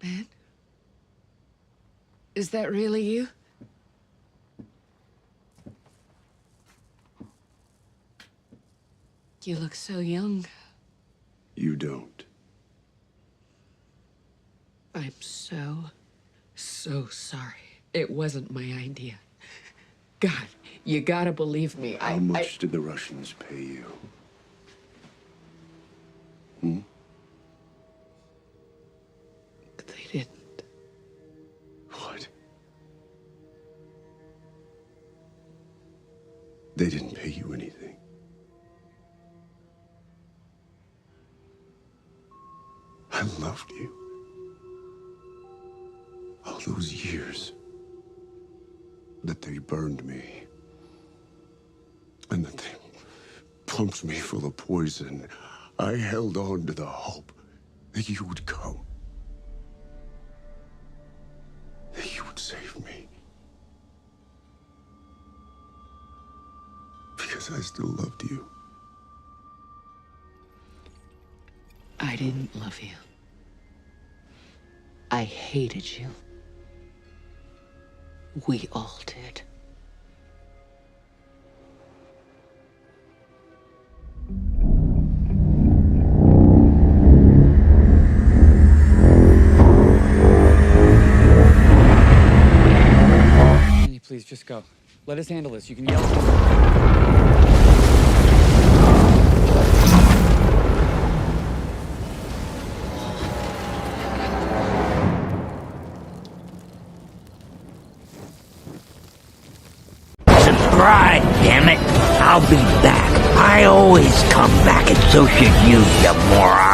man? Is that really you? You look so young. You don't. I'm so sorry. It wasn't my idea. God, you gotta believe me. How much did the Russians pay you? They didn't. What? They didn't pay you anything. I loved you. All those years that they burned me and that they pumped me full of poison, I held on to the hope that you would come. That you would save me. Because I still loved you. I didn't love you. I hated you. We all did. Please, just go. Let us handle this. You can yell. Surprise, damn it! I'll be back. I always come back, and so should you, you moron.